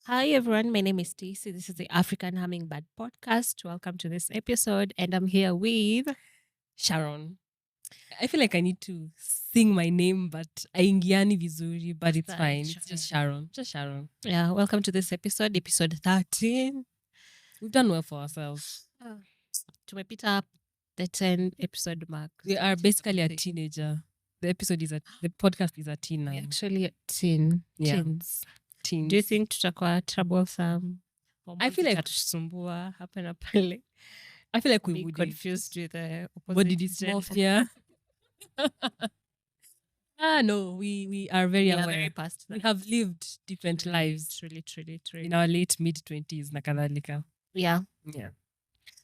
Hi everyone, my name is Stacy. This is the African Hummingbird podcast. Welcome to this episode, and I'm here with Sharon. I feel like I need to sing my name, but aingiani vizuri, but it's fine. It's just Sharon. Just Sharon. yeah. Welcome to this episode 13. We've done well for ourselves. Tumepita the 10 episode mark. We are basically a teenager. The podcast is a teen now. We're actually a teen. Yeah. Teens. Teens. Do you think tutakuwa troublesome? I feel like tatusumbua hapa na pale. I feel like we Be would confused with the body opposite dysmorphia. No, we are very aware. very past that. We have lived different lives Truly. in our late mid-20s na kadhalika. Yeah. Yeah.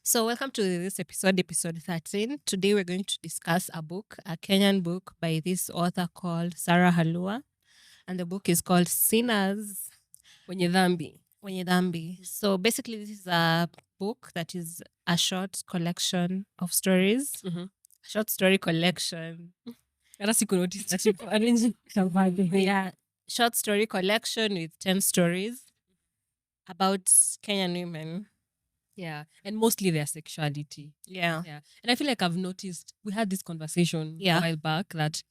So, welcome to this episode 13. Today, we're going to discuss a book, a Kenyan book by this author called Sarah Haluwa. And the book is called Sinners. Wenye dhambi. So, basically, this is a book that is a short collection of stories. Mhm. Short story collection. Hata sikunotice that you arranging Yeah. Short story collection with 10 stories about Kenyan women. Yeah. And mostly their sexuality. Yeah. Yeah. And I feel like I've noticed, we had this conversation Yeah. a while back that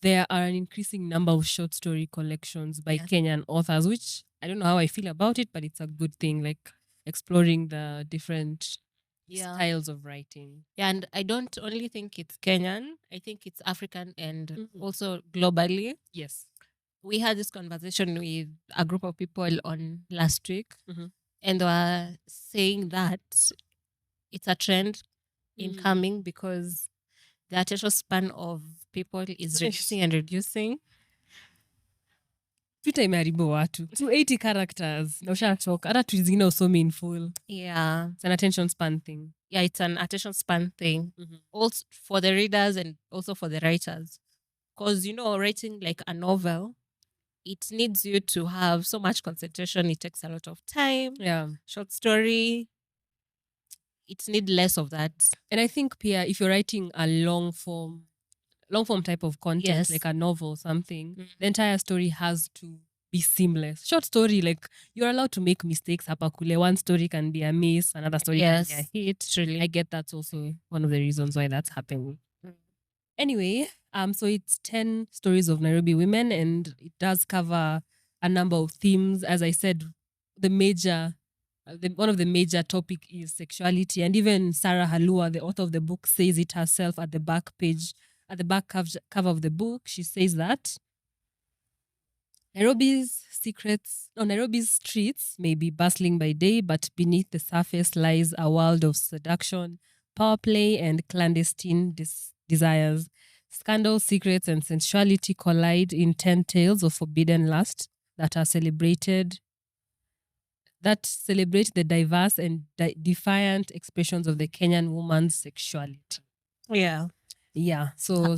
there are an increasing number of short story collections by Yeah. Kenyan authors, which I don't know how I feel about it, but it's a good thing, like exploring the different styles of writing. Yeah, and I don't only think it's Kenyan, I think it's African and Mhm. also globally. Yes. We had this conversation with a group of people on last week, Mhm. and they were saying that it's a trend incoming because the attention span of people is reducing and reducing. Twitter imeharibu watu. 280 characters. Na ushachoka. Hata tweets zingine usome in full. Yeah. It's an attention span thing. Yeah, it's an attention span thing. Also for the readers and also for the writers. Because, writing like a novel, it needs you to have so much concentration. It takes a lot of time. Yeah. Short story, it needs less of that. And I think, Pia, if you're writing a long form type of content, Yes. like a novel or something, the entire story has to be seamless. Short story, like you're allowed to make mistakes. Hapa kule. One story can be a miss, another story can be a hit. Truly. I get that's also one of the reasons why that's happening. Anyway, so it's 10 stories of Nairobi women, and it does cover a number of themes. As I said, one of the major topic is sexuality, and even Sarah Haluwa, the author of the book, says it herself at the back page, at the back cover of the book. She says that Nairobi's streets may be bustling by day, but beneath the surface lies a world of seduction, power play, and clandestine desires. Scandal, secrets, and sensuality collide in 10 tales of forbidden lust that celebrate the diverse and defiant expressions of the Kenyan woman's sexuality. Yeah. Yeah. So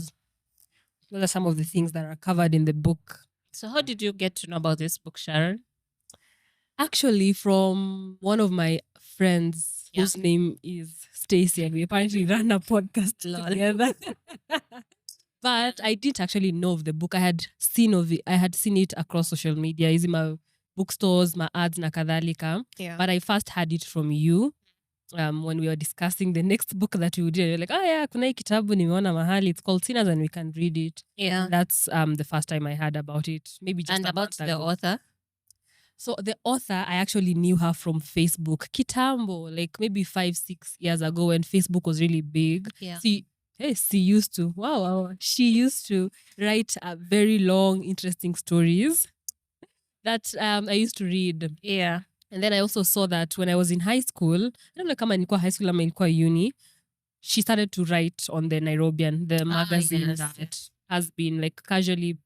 those are some of the things that are covered in the book. So how did you get to know about this book, Sharon? Actually, from one of my friends whose name is Stacy, and we apparently ran a podcast together. But I didn't actually know of the book. I had seen it across social media, using my bookstores, my ads na kadhalika. Yeah. But I first had it from you when we were discussing the next book that we would do. You're like, oh yeah, kuna hii kitabu nimeona mahali. It's called Sinners and we can read it. Yeah. That's the first time I heard about it. Maybe just And about the author? So the author, I actually knew her from Facebook. Kitambo, like maybe 5-6 years ago when Facebook was really big. Yeah. She used to, she used to write very long, interesting stories that I used to read. Yeah. And then I also saw that when I was in high school, I don't know kama nilikuwa high school ama nilikuwa uni, she started to write on the Nairobian, the magazine that has been like casually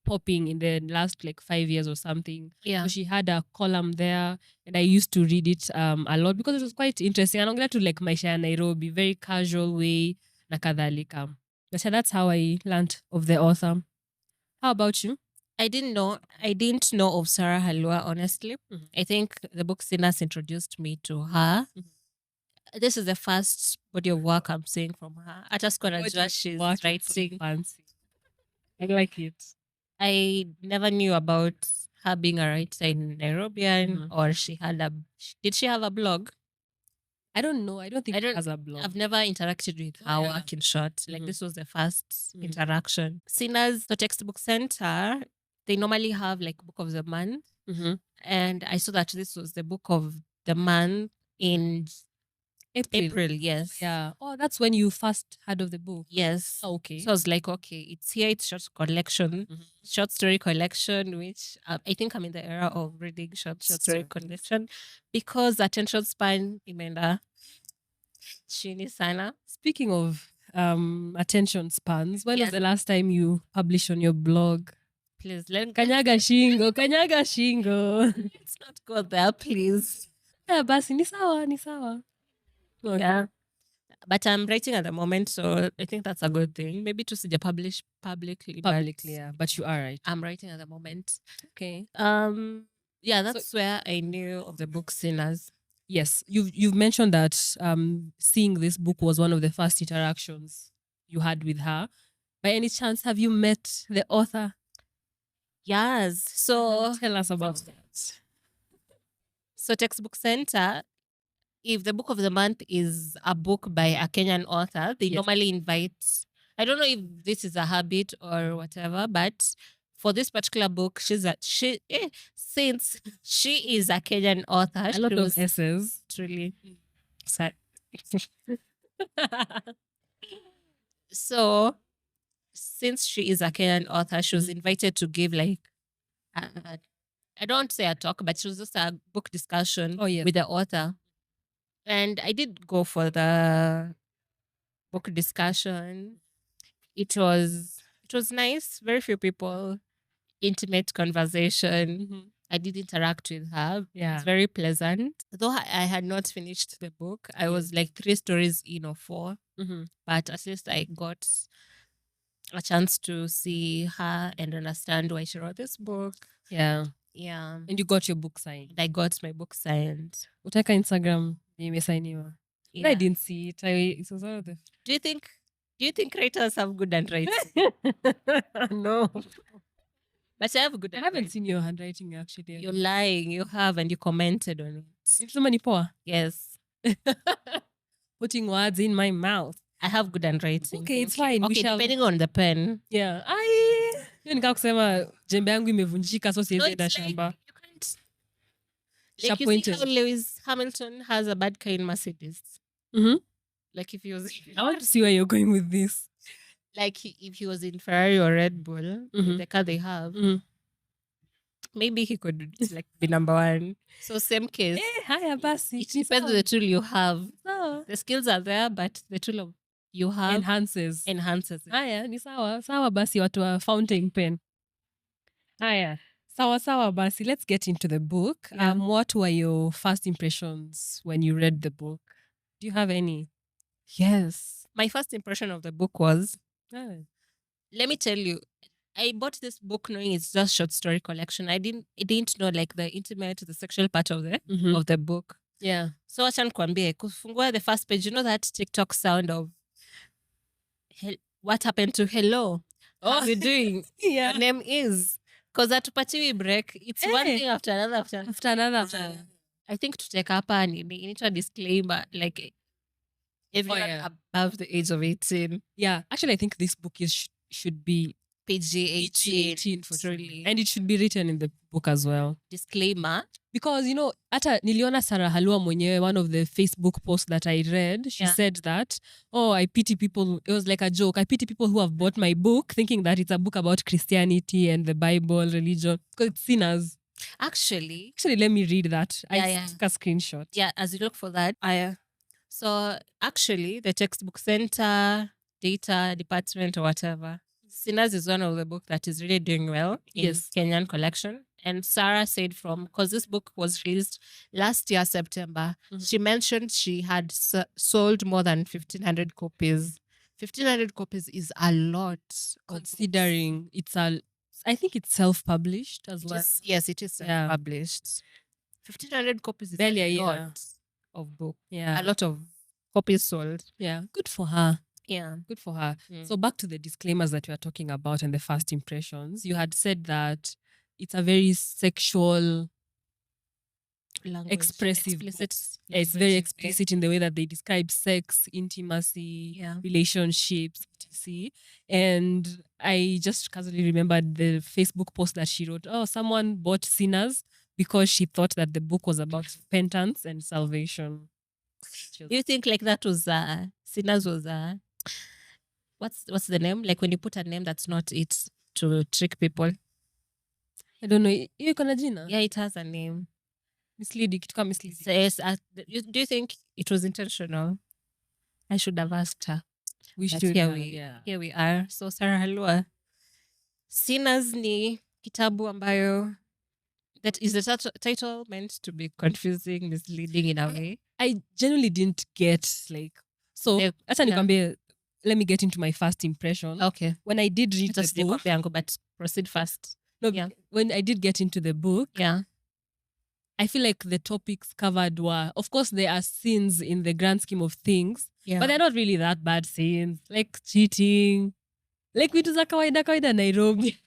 popping in the last like 5 years or something. Yeah. So she had a column there and I used to read it a lot because it was quite interesting. And I'm glad to like maisha ya Nairobi, very casual way na kadhalika. So that's how I learned of the author. How about you? I didn't know of Sarah Haluwa, honestly. I think the book Sinners introduced me to her. This is the first body of work I'm seeing from her. I just gonna judge she's writing. Fancy. I like it. I never knew about her being a writer in Nairobian, or did she have a blog? I don't know. I don't think I she don't. has a blog. I've never interacted with her work in short. Like this was the first interaction. Sinners, the textbook center, they normally have like book of the month, and I saw that this was the book of the month in April. Yes. Yeah. Oh, that's when you first heard of the book. Yes. Oh, okay. So I was like, okay, it's here. It's short collection, short story collection, which I think I'm in the era of reading short story collection because attention span imeenda chini sana. Speaking of attention spans, when was the last time you published on your blog? Please, let Kanyaga shingo, kanyaga shingo. let's not go there, please. Yeah, basi ni sawa, ni sawa. Okay. Yeah. But I'm writing at the moment, so I think that's a good thing. Maybe to see publish publicly. Publicly, yeah. But you are right. I'm writing at the moment. Okay. Yeah, that's where I knew of the book Sinners. Yes, you've mentioned that seeing this book was one of the first interactions you had with her. By any chance, have you met the author? Yes. So tell us about that. So Textbook Center, if the book of the month is a book by a Kenyan author, they normally invite. I don't know if this is a habit or whatever, but for this particular book, since she is a Kenyan author, a lot of essays. Truly. Sad. So, since she is a Kenyan author, she was invited to give like, I don't say a talk, but it was just a book discussion with the author. And I did go for the book discussion. It was nice. Very few people, intimate conversation. I did interact with her. Yeah. It's very pleasant. Though I had not finished the book, I was like 3 stories in or 4. But at least I got a chance to see her and understand why she wrote this book. Yeah. Yeah. And you got your book signed. I got my book signed. Utaka Instagram, imesainiwa. Yeah. I didn't see it. It was one of the... Do you think writers have good handwriting? No. But I have good handwriting. I haven't seen your handwriting actually. You're lying. You have, and you commented on it. It's so many poor. Yes. Putting words in my mouth. I have good handwriting. Okay, it's fine. Okay, depending on the pen. Yeah. Hiyo nika kusema jembe yangu imevunjika so siwezi enda shamba. You can't. Like you see how Lewis Hamilton has a bad car in Mercedes. Like if he was... I want to see where you're going with this. Like if he was in Ferrari or Red Bull, the car they have, maybe he could like be number 1. So same case. Haya basi. It depends on the tool you have. The skills are there, but the tool you have enhances it. Haya, ni sawa basi watu wa fountain pen. Haya. Sawa basi. Let's get into the book. Yeah. What were your first impressions when you read the book? Do you have any? Yes. My first impression of the book was, let me tell you, I bought this book knowing it's just short story collection. I didn't know like the intimate, the sexual part of the book. Yeah. So acha nikwambie, kufungua the first page, you know that TikTok sound of what happened to hello? How are you doing? Yeah. Your name is. Because atupatiwi break. It's one thing after another. I think to take up and you need to disclaimer like everyone above the age of 18. Yeah. Actually, I think this book should be PG-18 for sure. And it should be written in the book as well. Disclaimer. Because, you know, ata niliona Sarah Haluwa mwenyewe, one of the Facebook posts that I read, she said that, I pity people, it was like a joke, I pity people who have bought my book thinking that it's a book about Christianity and the Bible, religion, because it's sinners. Actually, let me read that. I took a screenshot. Yeah, as you look for that, so actually, the textbook center, data department or whatever, Sinners is one of the books that is really doing well in Kenyan collection. And Sarah said because this book was released last year, September, she mentioned she had sold more than 1,500 copies. 1,500 copies is a lot. Considering I think it's self-published as well. Yes, it is self-published. 1,500 copies is a lot of book. Yeah. A lot of copies sold. Yeah. Good for her. Yeah. Good for her. So back to the disclaimers that we are talking about and the first impressions. You had said that it's a very sexual, Language. expressive Explicit. book. It's very explicit in the way that they describe sex, intimacy, relationships, etc. And I just casually remembered the Facebook post that she wrote. Oh, someone bought Sinners because she thought that the book was about repentance and salvation. Do you think like that was Sinners was what's the name? Like when you put a name that's not it to trick people. I don't know. Hiyo iko na jina? Yeah, it has a name. Misleading. Kitu kama misleading. So, yes, do you think it was intentional? I should have asked her. We But should. Here we are. So Sarah Haluwa, Sinners ni kitabu ambayo that is the title meant to be confusing, misleading in a way. I genuinely didn't get like so. Acha nikwambie, let me get into my first impression. Okay. When I did read the book, but proceed first. No, when I did get into the book, I feel like the topics covered were, of course, there are sins in the grand scheme of things, but they're not really that bad sins, like cheating, like vitu za kawaida Nairobi.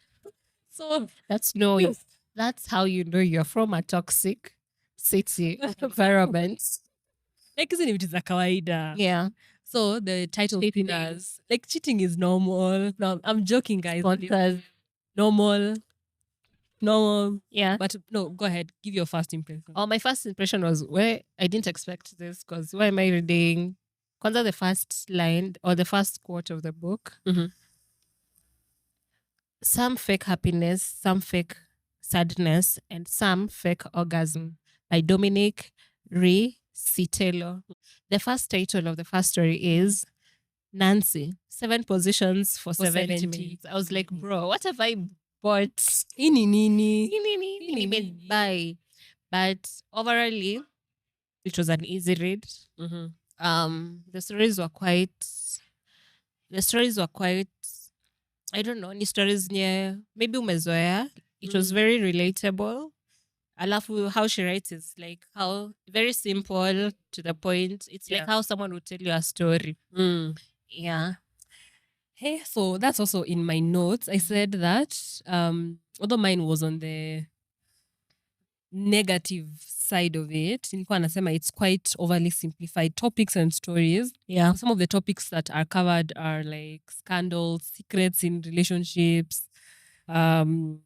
So that's how you know you're from a toxic city environment. Like isn't it vitu za kawaida? Yeah. So the title is like cheating is normal. No, I'm joking, guys. Normal. Yeah. But no, go ahead. Give your first impression. Oh, my first impression was where I didn't expect this because why am I reading? Kwanza the first line or the first quote of the book. Mm-hmm. Some fake happiness, some fake sadness, and some fake orgasm by Dominic Citelo. The first title of the first story is Nancy, 7 positions for 70 minutes. I was like, bro, what have I bought? Buy. But overall, it was an easy read. Mm-hmm. The stories were quite, I don't know, any stories near, maybe umezoea. It was very relatable. I love how she writes. It's like how very simple to the point. It's like how someone would tell you a story. Yeah. Hey, so that's also in my notes. I said that although mine was on the negative side of it, nilikuwa nasema it's quite overly simplified topics and stories. Yeah. Some of the topics that are covered are like scandals, secrets in relationships, mambo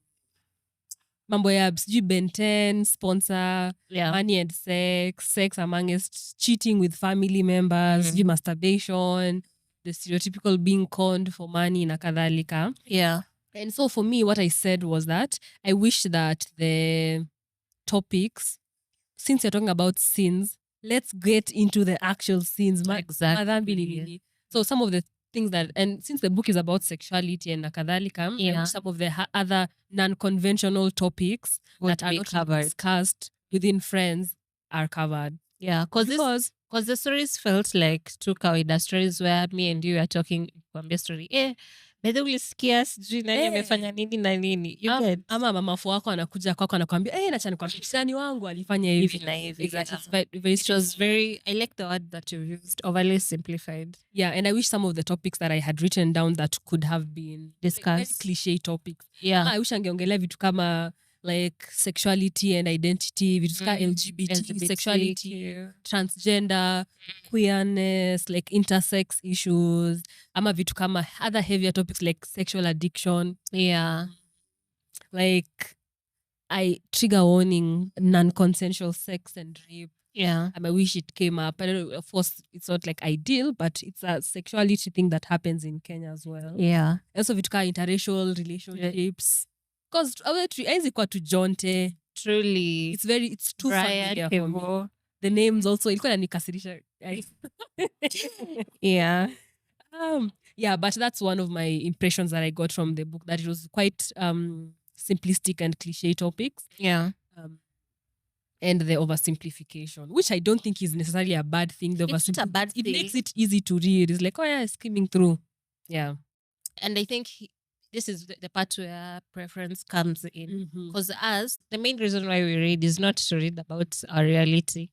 ya sijui Ben 10, sponsor, money and sex amongst cheating with family members, masturbation, the stereotypical being conned for money na kadhalika. Yeah. And so for me, what I said was that I wish that the topics, since you're talking about sins, let's get into the actual sins. Exactly. So some of the things that, and since the book is about sexuality and kadhalika, and some of the other non-conventional topics that are not covered, discussed within friends are covered. Yeah, because the stories felt like two kawaida stories where me and you are talking kwambia story. Bedhe ulisikia sijui nani amefanya nini na nini. You get? Ama mamafu wako anakuja kwako anakuambia nacha nikwambia kisani wangu alifanya hivi na hivi. Exactly. It was very, I like the word that you used, overly simplified. Yeah, and I wish some of the topics that I had written down that could have been discussed. Cliche topics. Yeah. I wish angeongelea vitu kama like sexuality and identity, vitu kama LGBT, sexuality, transgender, queerness, like intersex issues, ama vitu kama other heavier topics like sexual addiction. Yeah. Like trigger warning, non-consensual sex and rape. Yeah. I wish it came up. I don't know, of course, it's not like ideal, but it's a sexuality thing that happens in Kenya as well. Yeah. Also, vitu kama interracial relationships. Because haizi kwa tujonte. Truly. It's too familiar for me. The names also, ilikuwa inanikasirisha. Yeah. Yeah, but that's one of my impressions that I got from the book, that it was quite simplistic and cliche topics. Yeah. And the oversimplification, which I don't think is necessarily a bad thing. It's not a bad thing. It makes it easy to read. It's like, skimming through. Yeah. And I think this is the part where preference comes in. Because the main reason why we read is not to read about our reality.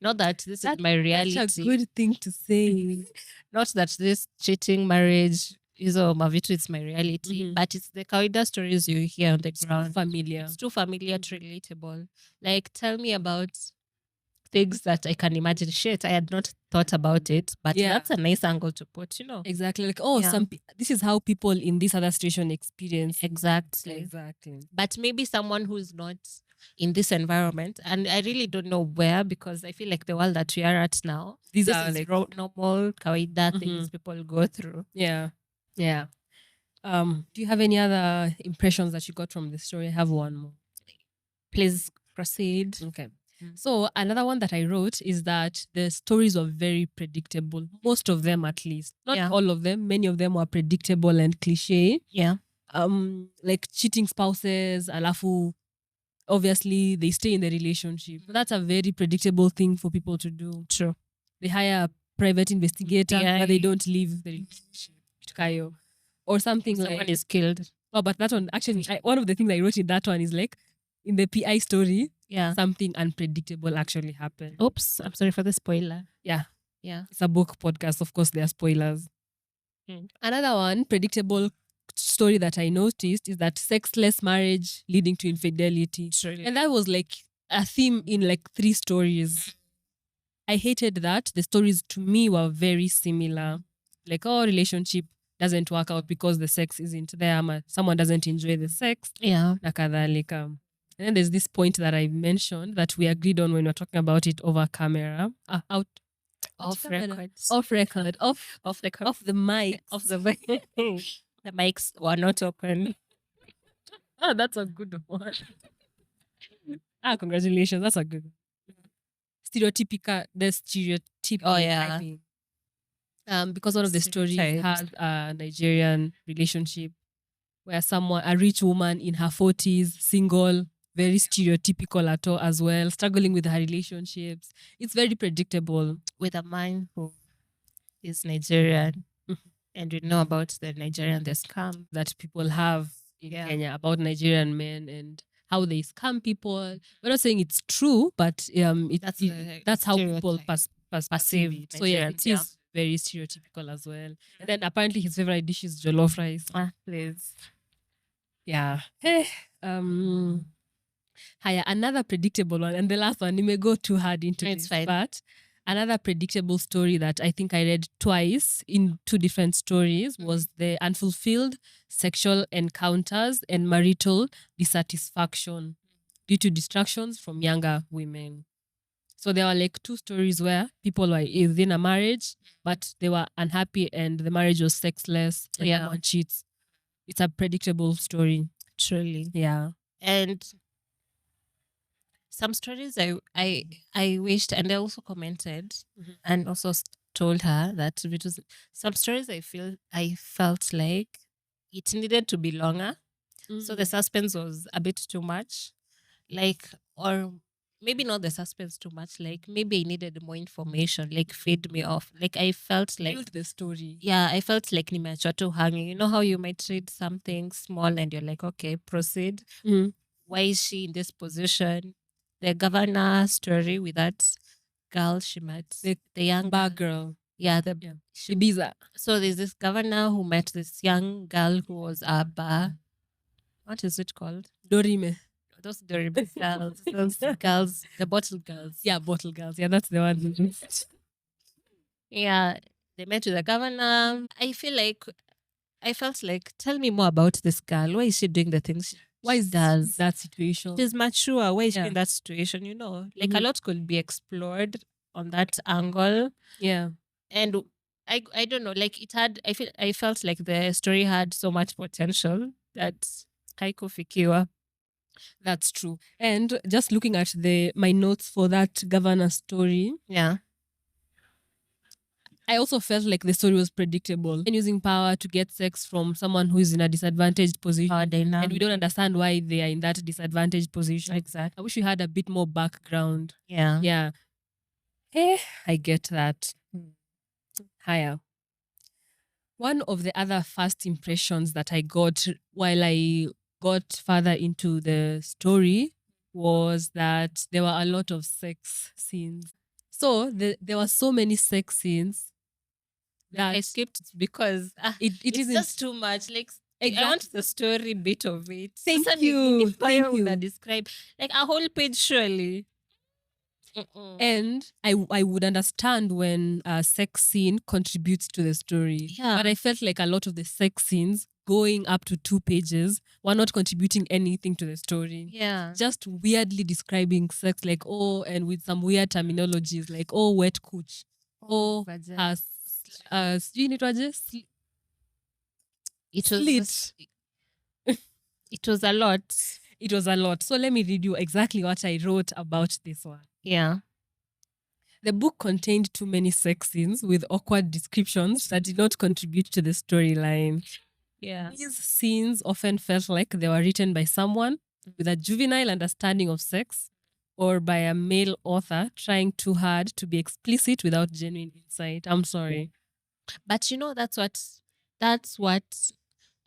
Not that is my reality. That's a good thing to say. Not that this cheating, marriage, hizo mavitu, it's my reality. But it's the kawaida stories you hear on the ground. Familiar. It's too familiar to relatable. Like, tell me about things that I can imagine. Shit, I had not thought about it, but that's a nice angle to put, you know. Exactly. Like, this is how people in this other situation experience. Exactly. But maybe someone who's not in this environment, and I really don't know where, because I feel like the world that we are at now, These this are is like normal kawaida things people go through. Yeah. Do you have any other impressions that you got from the story? I have one more. Please proceed. Okay. So another one that I wrote is that the stories were very predictable. Most of them, at least. Not all of them. Many of them were predictable and cliche. Yeah. Like cheating spouses, alafu obviously they stay in the relationship. That's a very predictable thing for people to do. True. They hire a private investigator, but they don't leave the relationship. Or something Someone like is killed. Oh, but that one actually, one of the things I wrote in that one is like in the PI story, something unpredictable actually happened. Oops, I'm sorry for the spoiler. Yeah. It's a book podcast. Of course, there are spoilers. Another one predictable story that I noticed is that sexless marriage leading to infidelity. And that was like a theme in like 3 stories. I hated that. The stories to me were very similar. Like, relationship doesn't work out because the sex isn't there. Someone doesn't enjoy the sex. Na kadhalika. And then there's this point that I mentioned that we agreed on when we were talking about it over camera. Off record. Off the mic. Off the mic. The mics were not open. Oh, that's a good one. Congratulations. That's a good one. The stereotype. Oh, yeah. Because one of the stories has a Nigerian relationship where a rich woman in her 40s, single, very stereotypical at all as well, struggling with her relationships. It's very predictable. With a man who is Nigerian. And we know about the Nigerian, the scam that people have in Kenya about Nigerian men and how they scam people. We're not saying it's true, but that's how people perceive it. So it is very stereotypical as well. And then apparently his favorite dish is jollof rice. Please. Yeah. Another predictable one, and the last one, you may go too hard into this, but another predictable story that I think I read twice in 2 different stories was the unfulfilled sexual encounters and marital dissatisfaction due to distractions from younger women. So there were like 2 stories where people were within a marriage, but they were unhappy and the marriage was sexless and someone cheats. It's a predictable story. Truly. Yeah. And some stories I wished, and I also commented and also told her that some stories I felt like it needed to be longer. So the suspense was a bit too much. Like, or maybe not the suspense too much. Like, maybe I needed more information, like fade me off. Like, I felt like the story. Yeah, I felt like nimeachwa tu hanging. You know how you might read something small and you're like, okay, proceed. Why is she in this position? The governor story with that girl she met, the young bar girl. Yeah, Ibiza. So there's this governor who met this young girl who was a bar. What is it called? Dorime. Those Dorime girls. Those girls, the bottle girls. Yeah, bottle girls. Yeah, that's the one. Yeah, they met with the governor. I felt like, tell me more about this girl. Why is she doing the things why is that situation? She's mature. Why is she in that situation? You know, like a lot could be explored on that angle. Yeah. And I don't know, like I felt like the story had so much potential that haikufikiwa. That's true. And just looking at my notes for that governor story. Yeah. I also felt like the story was predictable. And using power to get sex from someone who is in a disadvantaged position. And we don't understand why they are in that disadvantaged position. Exactly. I wish we had a bit more background. Yeah. Yeah. I get that. Higher. One of the other first impressions that I got while I got further into the story was that there were a lot of sex scenes. So there were so many sex scenes I skipped it because it it's isn't just too much. Like I want the story bit of it. Thank Sasa you. Thank you. describe like a whole page surely. And I would understand when a sex scene contributes to the story. Yeah. But I felt like a lot of the sex scenes going up to 2 pages were not contributing anything to the story. Yeah. Just weirdly describing sex, like, oh, and with some weird terminologies, like, oh, wet cooch. Oh, vagina. sijui inaitwaje? It was Slit. It was a lot. It was a lot. So let me read you exactly what I wrote about this one. Yeah. The book contained too many sex scenes with awkward descriptions that did not contribute to the storyline. Yeah. These scenes often felt like they were written by someone with a juvenile understanding of sex or by a male author trying too hard to be explicit without genuine insight. I'm sorry. But you know, that's what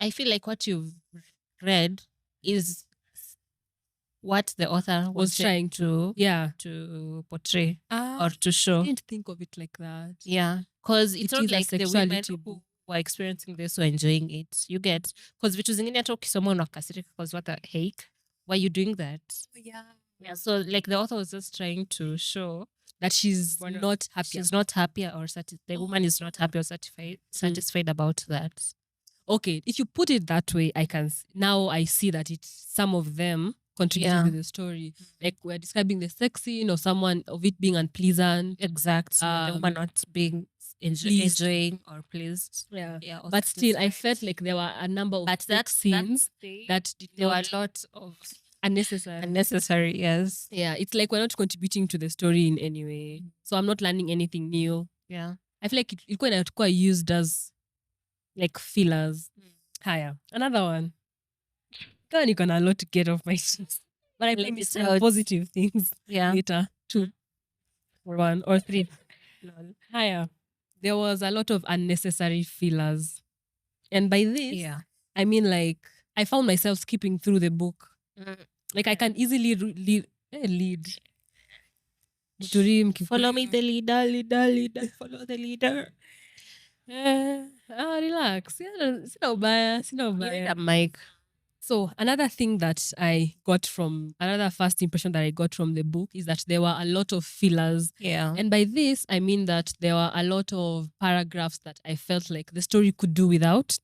I feel like what you've read is what the author was trying to portray or to show. I didn't think of it like that. Yeah, because it's not like the women book. who are experiencing this who are enjoying it. You get, because vitu zingine hata ukisoma unakasirika because what the heck, why are you doing that? Yeah, so like the author was just trying to show that she's not happy. She's not happy or the woman is not happy or satisfied about that. Okay, if you put it that way, I see that it's some of them contributing to the story. Like we're describing the sex scene or someone of it being unpleasant. Exactly. The woman not being enjoying or pleased. Yeah. But still, I felt like there were a number of sex scenes that there were a lot of unnecessary. Yes. Yeah. It's like we're not contributing to the story in any way. So I'm not learning anything new. Yeah. I feel like it's quite used as like fillers. Higher. Another one. God, you got a lot to get off my chest. But I promise positive things later. 2 or 1 or 3. Higher. There was a lot of unnecessary fillers. And by this, I mean like I found myself skipping through the book. Like I can easily lead. Follow me, the leader. Follow the leader. Relax. Sina ubaya. Mike. So another thing that another first impression that I got from the book is that there were a lot of fillers. Yeah. And by this, I mean that there were a lot of paragraphs that I felt like the story could do without.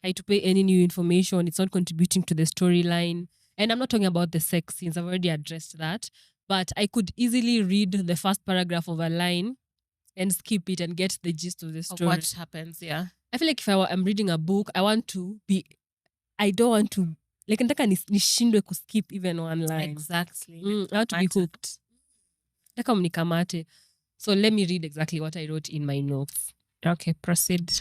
I had to pay any new information. It's not contributing to the storyline. And I'm not talking about the sex scenes. I've already addressed that. But I could easily read the first paragraph of a line and skip it and get the gist of the story. Of what happens, yeah. I feel like if I'm reading a book, I don't want to like nataka nishindwe kuskip even one line. Exactly. I want to be hooked. Nataka mnikamate. So let me read exactly what I wrote in my notes. Okay, proceed.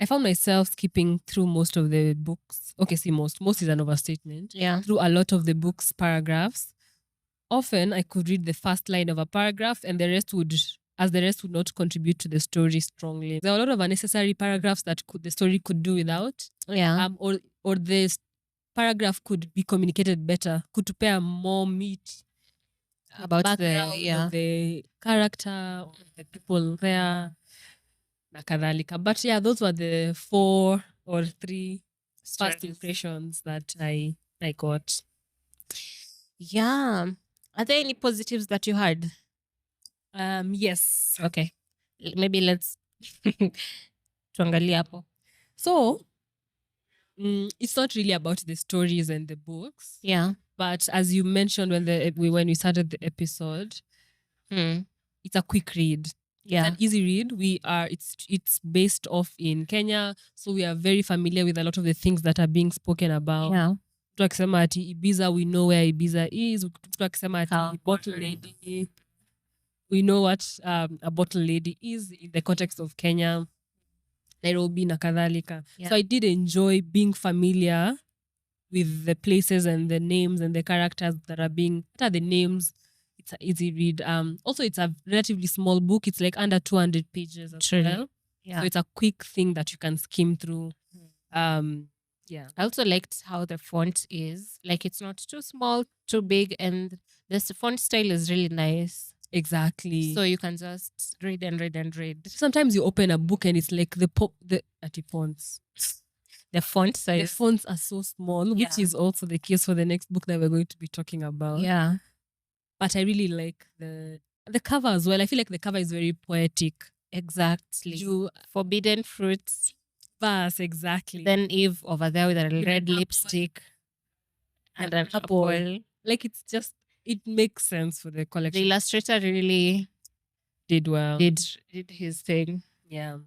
I found myself skipping through most of the books. Okay, most is an overstatement. Yeah. Through a lot of the book's paragraphs. Often I could read the first line of a paragraph and the rest would not contribute to the story strongly. There are a lot of unnecessary paragraphs that the story could do without. Yeah. Or the paragraph could be communicated better, could prepare more meat about the character, the people there, na kadhalika. But yeah, those were the 4 or 3 first impressions that I got. Yeah. Are there any positives that you had? Yes. Okay. Maybe let's tuangalie hapo. So, it's not really about the stories and the books. Yeah. But as you mentioned when we started the episode, it's a quick read. Yeah. It's an easy read. It's based off in Kenya, so we are very familiar with a lot of the things that are being spoken about. Yeah. Mtu akisema ati Ibiza, we know where Ibiza is. Mtu akisema ati bottle lady, we know what a bottle lady is in the context of Kenya, Nairobi na kadhalika. Yeah. So I did enjoy being familiar with the places and the names and the characters that are the names. It's an easy read. Also, it's a relatively small book. It's like under 200 pages as well. Yeah. So it's a quick thing that you can skim through. Yeah. I also liked how the font is. Like it's not too small, too big, and this font style is really nice. Exactly. So you can just read and read and read. Sometimes you open a book and it's like the fonts. The font The size. fonts are so small, which is also the case for the next book that we're going to be talking about. Yeah. But I really like the cover as well. I feel like the cover is very poetic. Exactly. Forbidden fruits. Verse, exactly. Then Eve over there with a red lipstick and an apple. Like it's just, it makes sense for the collection. The illustrator really did well. Did his thing. Yeah.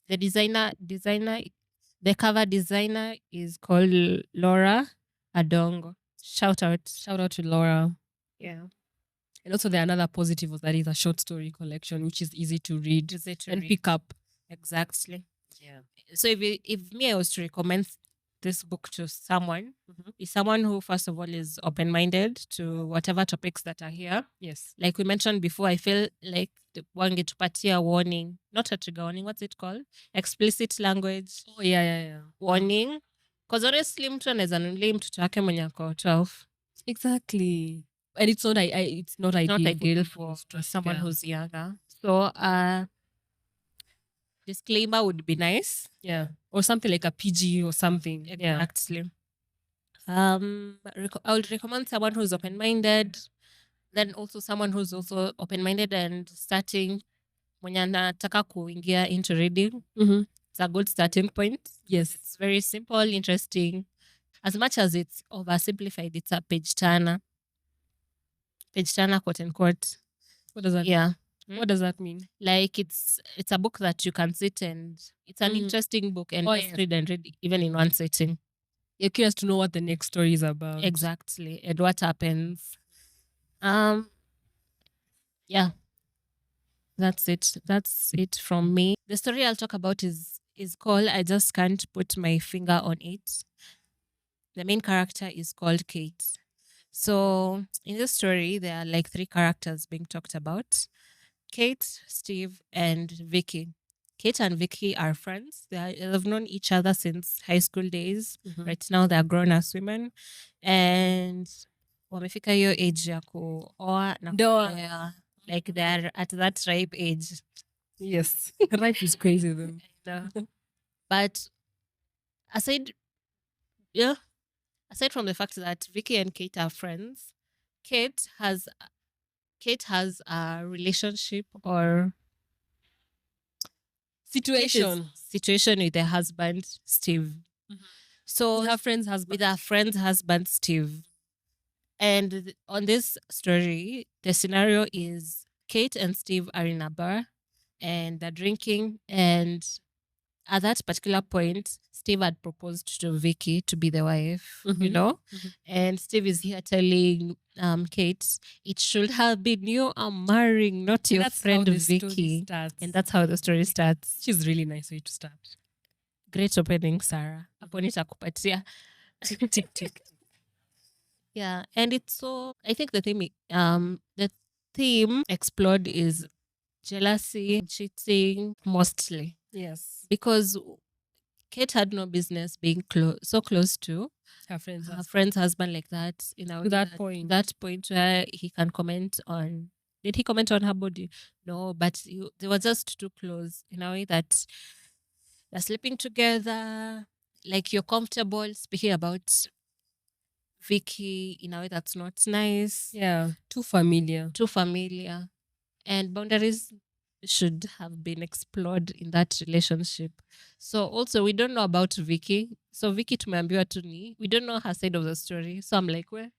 The the cover designer is called Laura Adongo. Shout out to Laura. Yeah. And also there another positive was that it's a short story collection, which is easy to read and pick up. Exactly. Yeah. So if me I was to recommend this book to someone, is someone who first of all is open-minded to whatever topics that are here. Yes. Like we mentioned before, I feel like wangetupatia warning, not a trigger warning, what's it called? Explicit language. Oh yeah. Warning. Because honestly mtu anaweza nunulia mtoto wake mwenye ako 12. Exactly. And it's not ideal for someone who's younger. So disclaimer would be nice. Yeah. Or something like a PG or something. Exactly. I would recommend someone who's open-minded, then also someone who's also open-minded and starting mwenye anataka kuingia into reading. It's a good starting point. Yes. It's very simple, interesting. As much as it's oversimplified, it's a page turner. Page turner, quote unquote. What does that mean? What does that mean? Like it's a book that you can sit and it's an interesting book and read and read even in one sitting. You're curious to know what the next story is about. Exactly. And what happens. Yeah. That's it. That's it from me. The story I'll talk about is called I Just Can't Put My Finger on It. The main character is called Kate. So in this story, there are like 3 characters being talked about. Kate, Steve, and Vicky. Kate and Vicky are friends. They've known each other since high school days. Right now, they're grown as women. And wamefika hiyo age ya kuoa na kulea. Like they're at that ripe age. Yes. Ripe is crazy though. But aside from the fact that Vicky and Kate are friends, Kate has a relationship or situation with her husband Steve. So with her friend's husband Steve. And on this story, the scenario is Kate and Steve are in a bar and they're drinking, and at that particular point, Steve had proposed to Vicky to be the wife, and Steve is here telling Kate, it should have been you I'm marrying, not your friend Vicky. And that's how the story starts. She's really nice way to start. Great opening, Sarah. Hapo nitakupatia. Tick. Yeah, and it's so, I think the theme explored is jealousy, cheating, mostly. Yes. Because Kate had no business being so close to her friend's husband like that. To that point where he can comment on. Did he comment on her body? No, but they were just too close in a way that they're sleeping together. Like you're comfortable speaking about Vicky in a way that's not nice. Yeah, too familiar. And boundaries should have been explored in that relationship. So also we don't know about Vicky. So Vicky tumeambiwa tu ni, we don't know her side of the story. So I'm like, where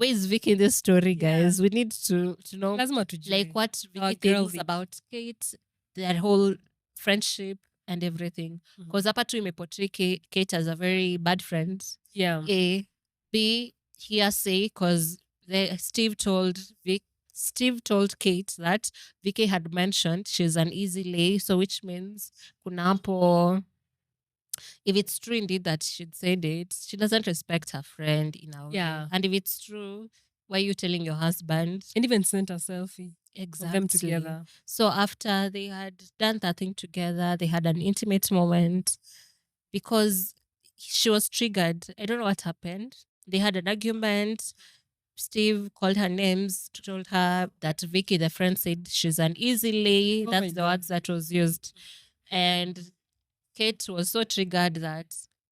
is Vicky in this story, guys? We need to know like what Vicky thinks about Kate, their whole friendship and everything. Because hapa tu imeportray Kate as a very bad friend. Yeah. A, B, hearsay, because Steve told Kate that Vicky had mentioned she's an easy lay, so which means kunapo, if it's true indeed that she'd said it, she doesn't respect her friend in a way. Yeah. And if it's true, why are you telling your husband? And even sent a selfie. Exactly. Of them together. So after they had done that thing together, they had an intimate moment because she was triggered. I don't know what happened. They had an argument. Steve called her names, told her that Vicky, the friend, said she's an easy lay. That's the words that was used. And Kate was so triggered that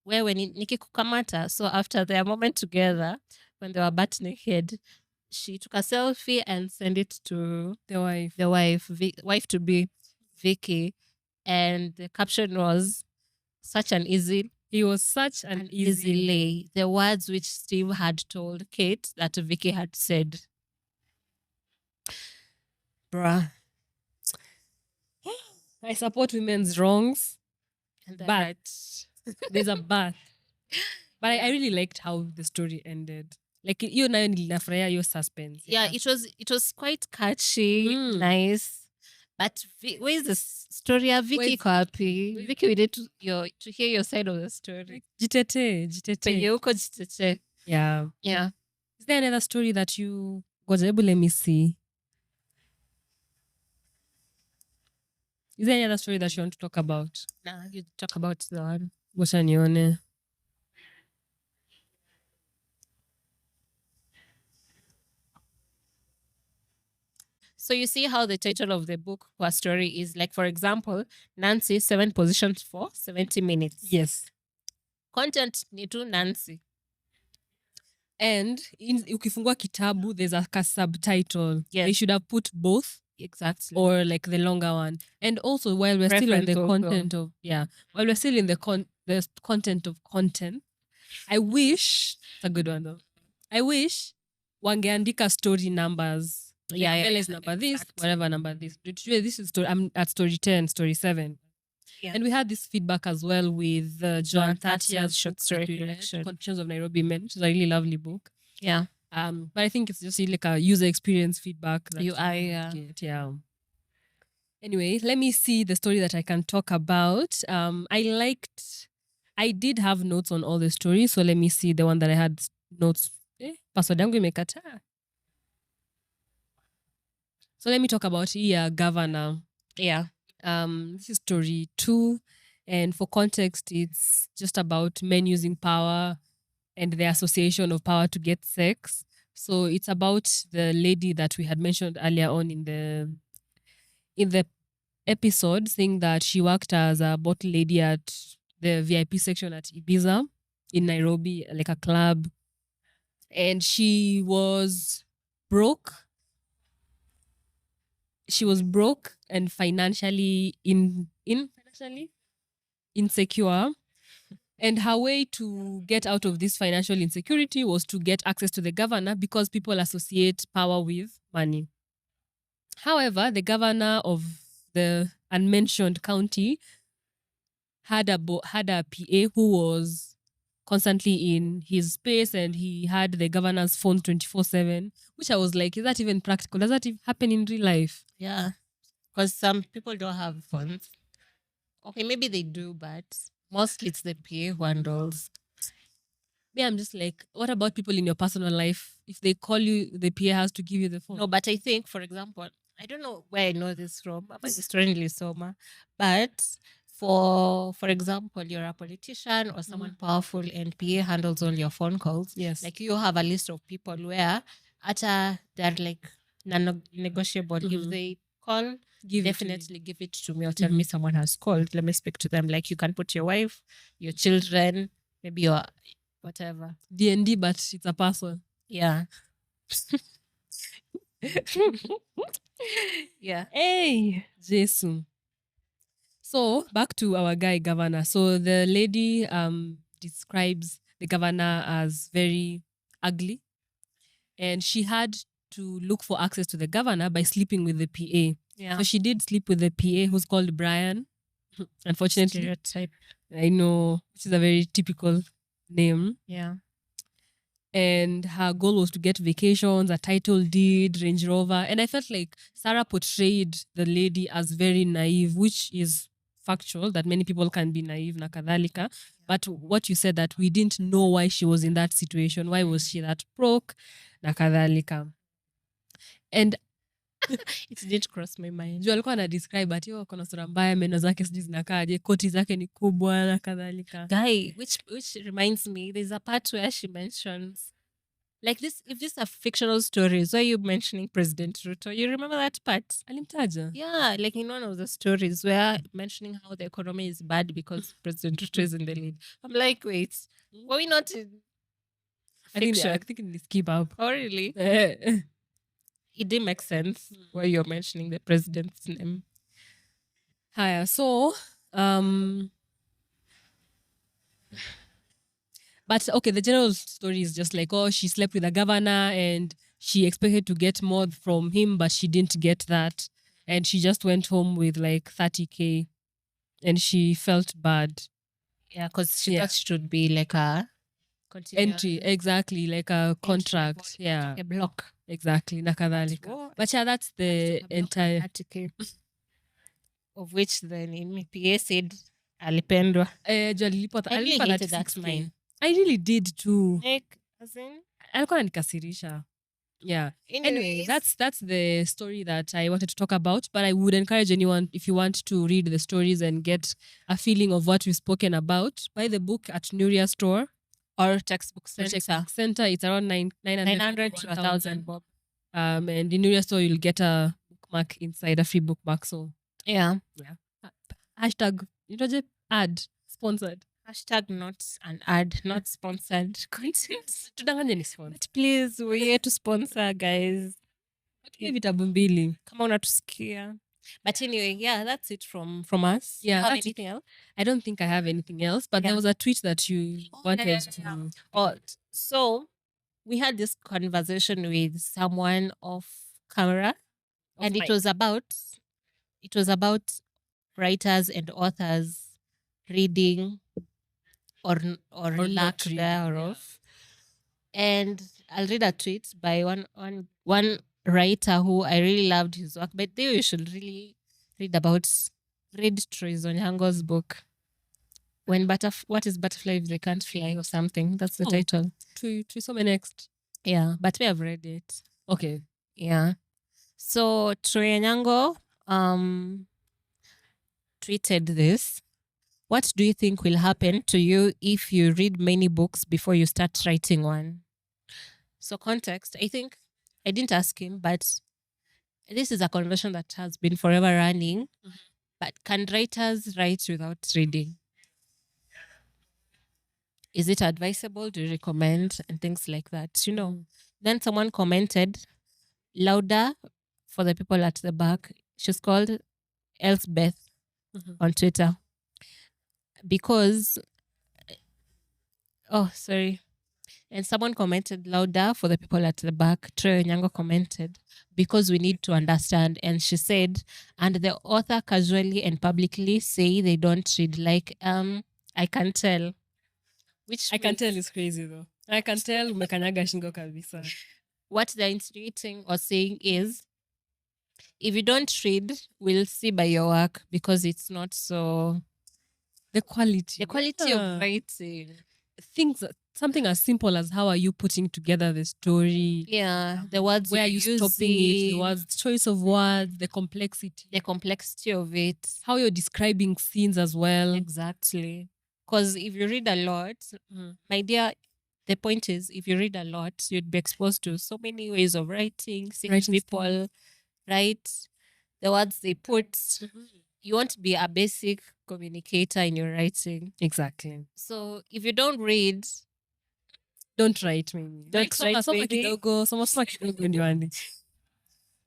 wewe Nikki kukamata. So after their moment together, when they were butt naked, she took a selfie and sent it to the wife to be Vicky. And the caption was such an easy. He was such an easy lay. The words which Steve had told Kate that Vicky had said. Bruh. I support women's wrongs, but there's a but. But I really liked how the story ended. Like you nayo nilifurahia your suspense. Yeah, it was quite catchy, nice. But where's the story of Vicky Kwapi? Vicky, we need to hear your side of the story. Jitete. Penye uko jitete. Yeah. Yeah. Is there another story that you got able let me see? Is there any other story that you want to talk about? Nah, you talk about the one. Wacha nione. So you see how the title of the book or story is like, for example, Nancy, 7 positions for 70 minutes. Yes. Content ni tu Nancy. And ukifungua kitabu, there's a subtitle. Yes. They should have put both. Exactly. Or like the longer one. And also while we're still in the content of while we're still in the content of content, I wish it's a good one though. I wish wangeandika story numbers. Like, number this, whatever number this. This is story. I'm at story 10, story 7. Yeah. And we had this feedback as well with John Thatcher's short story collection, Conditions of Nairobi Men, which is a really lovely book. Yeah. But I think it's just like a user experience feedback that you get. Yeah. Anyway, let me see the story that I can talk about. I did have notes on all the stories, so let me see the one that I had notes. Password yangu imekataa. So let me talk about governor. Yeah. This is story 2, and for context, it's just about men using power and the association of power to get sex. So it's about the lady that we had mentioned earlier on in the episode, saying that she worked as a bottle lady at the VIP section at Ibiza in Nairobi, like a club, and she was broke. She was broke and financially financially insecure. And her way to get out of this financial insecurity was to get access to the governor, because people associate power with money. However, the governor of the unmentioned county had a PA who was constantly in his space, and he had the governor's phone 24/7, which I was like, is that even practical? Does that even happen in real life? Yeah, because some people don't have phones. Okay, maybe they do, but mostly it's the PA who handles. Yeah, I'm just like, what about people in your personal life? If they call you, the PA has to give you the phone. No, but I think, for example, I don't know where I know this from, but it's strangely Soma. But for example, you're a politician or someone powerful, and PA handles all your phone calls. Yes. Like you have a list of people where they're like non-negotiable. If they call, definitely give it to me, or tell me someone has called. Let me speak to them. Like you can put your wife, your children, maybe your whatever. D&D, but it's a person. Yeah. Yeah. Hey, Jason. So back to our guy governor. So the lady describes the governor as very ugly, and she had to look for access to the governor by sleeping with the PA. Yeah. So she did sleep with the PA, who's called Brian. Unfortunately, Stereotype. I know, which is a very typical name. Yeah. And her goal was to get vacations, a title deed, Range Rover. And I felt like Sarah portrayed the lady as very naive, which is factual, that many people can be naive, na kadhalika. But what you said, that we didn't know why she was in that situation. Why was she that broke, na kadhalika. And it did cross my mind. Juu alikuwa anadescribe ati kona sura mbaya, meno zake sijui zinakaaje, koti zake ni kubwa na kadhalika. Guy, which reminds me, there's a part where she mentions Like this, if these are fictional stories, why are you mentioning President Ruto? You remember that part? Alimtaja. Yeah, like in one of the stories where mentioning how the economy is bad because President Ruto is in the lead. I'm like, wait, were we not in I fiction? think it is keep up. Oh, really? It didn't make sense why you're mentioning the president's name. Higher. So, but okay, the general story is just like, oh, she slept with a governor and she expected to get more from him, but she didn't get that. And she just went home with like 30K and she felt bad. Yeah, because she thought it should be like a Entry, exactly, like a contract. Yeah. A block. Exactly. Nakadhalika. But yeah, that's the entire 30K. Of which then in PA said alipendwa. I really hated that mine. I really did too. Like, as in, Alikuwa ananikasirisha. Yeah. Anyway, that's the story that I wanted to talk about. But I would encourage anyone, if you want to read the stories and get a feeling of what we've spoken about, buy the book at Nuria store or textbook center. It's around 900 to 1,000 bob. And in Nuria store you'll get a bookmark inside, a free bookmark. So yeah. Hashtag ad sponsored. Hashtag not an ad, not sponsored content. But please, we're here to sponsor, guys. Vitabu mbili. Kama unatusikia. But anyway, yeah, that's it from us. Yeah. Have anything else? I don't think I have anything else, but there was a tweet that you wanted to. Oh, so we had this conversation with someone off camera, and it was about writers and authors reading or lack thereof. And I'll read a tweet by one writer who I really loved his work. But they you should really read Troy Zonyango's book. What is butterfly if they can't fly or something? That's the title. Trisome next. Yeah, but we have read it. Okay. Yeah. So Troy Nyango tweeted this. What do you think will happen to you if you read many books before you start writing one? So context, I think I didn't ask him, but this is a conversation that has been forever running. Mm-hmm. But can writers write without reading? Is it advisable? Do you recommend? And things like that, you know. Then someone commented, louder for the people at the back. She's called Elsbeth on Twitter. Because, and someone commented louder for the people at the back. Troy Nyango commented, because we need to understand. And she said, and the author casually and publicly say they don't read. Like, I can tell. Which I can tell is crazy though. I can tell umekanyaga shingo kabisa. What they're insinuating or saying is, if you don't read, we'll see by your work because it's not so... The quality of writing. Something as simple as how are you putting together the story? Yeah, the words. Where are you stopping it? The words, choice of words, the complexity of it. How you're describing scenes as well. Exactly. Because if you read a lot, my dear, the point is, if you read a lot, you'd be exposed to so many ways of writing, seeing people write, the words they put. You want to be a basic communicator in your writing. Exactly. So if you don't read, don't write maybe.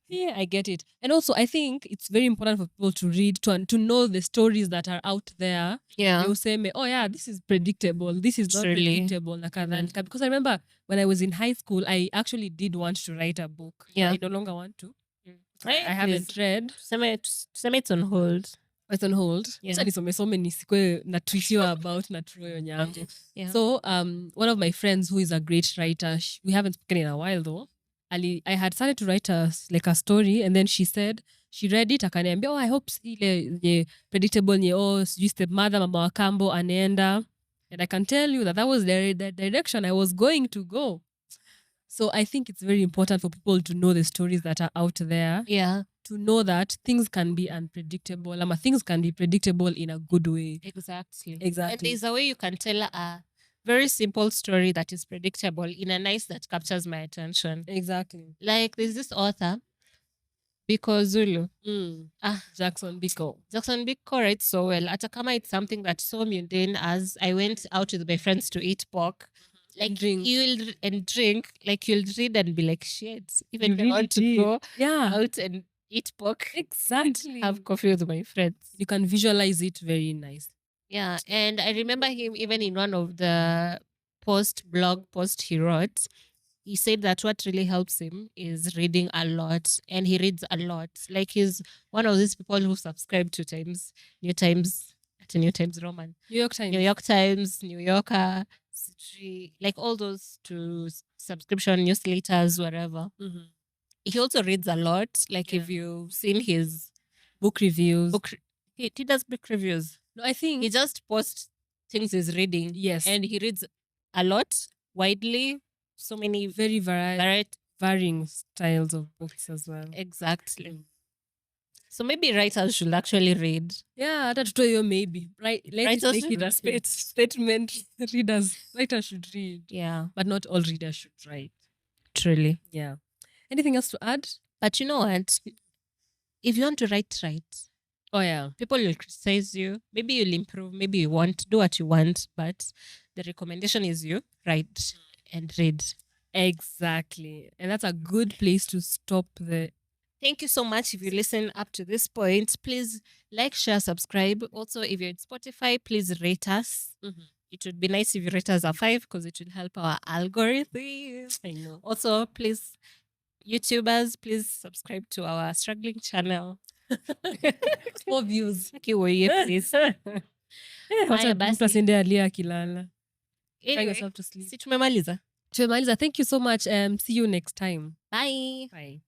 Yeah, I get it. And also, I think it's very important for people to read, to know the stories that are out there. Yeah. You say, oh yeah, this is predictable. This is not predictable. Because I remember when I was in high school, I actually did want to write a book. Yeah. I no longer want to. I haven't read. Tuseme it's on hold. It's on hold. Yeah. So nisome nisikwe natwitiwa about na Troy Nyango. Yeah. So one of my friends who is a great writer, we haven't spoken in a while though. I had started to write a story, and then she said she read it akaniambia, I hope ile predictable sijui stepmother mama wa kambo anaenda, and I can tell you that was the direction I was going to go. So I think it's very important for people to know the stories that are out there. Yeah. To know that things can be unpredictable. Things can be predictable in a good way. Exactly. And there's a way you can tell very simple story that is predictable in a nice that captures my attention. Exactly. Like there's this author, Biko Zulu. Jackson Biko. Jackson Biko writes so well. Atakama, it's something that's so mundane as I went out with my friends to eat pork. Like Drink. you'll drink, like you'll read and be like, shit. Even You if I really want to did. go Yeah. out and eat pork, Exactly. have coffee with my friends. You can visualize it very nice. Yeah, and I remember him even in one of the blog post he wrote. He said that what really helps him is reading a lot, and he reads a lot. Like he's one of these people who subscribe to New Times Roman, New York Times. New York Times, New Yorker, like all those to subscription newsletters, whatever. He also reads a lot. Like if you've seen his book reviews. He does book reviews. No, I think he just posts things he's reading. Yes. And he reads a lot, widely, so many very varying styles of books as well. Exactly. So maybe writers should actually read. Yeah, that's true. Maybe writers make it a statement. Writers should read. Yeah, but not all readers should write. Truly. Yeah. Anything else to add? But you know what? If you want to write, oh yeah, people will criticize you. Maybe you'll improve. Maybe you won't do what you want. But the recommendation is you write and read. Exactly. And that's a good place to stop the. Thank you so much. If you listen up to this point, please like, share, subscribe. Also, if you're at Spotify, please rate us. It would be nice if you rate us a 5 because it will help our algorithm. I know. Also, please, YouTubers, please subscribe to our struggling channel. 4 views. Please. Try yourself to sleep. Si tumemaliza. Thank you so much. See you next time. Bye. Bye.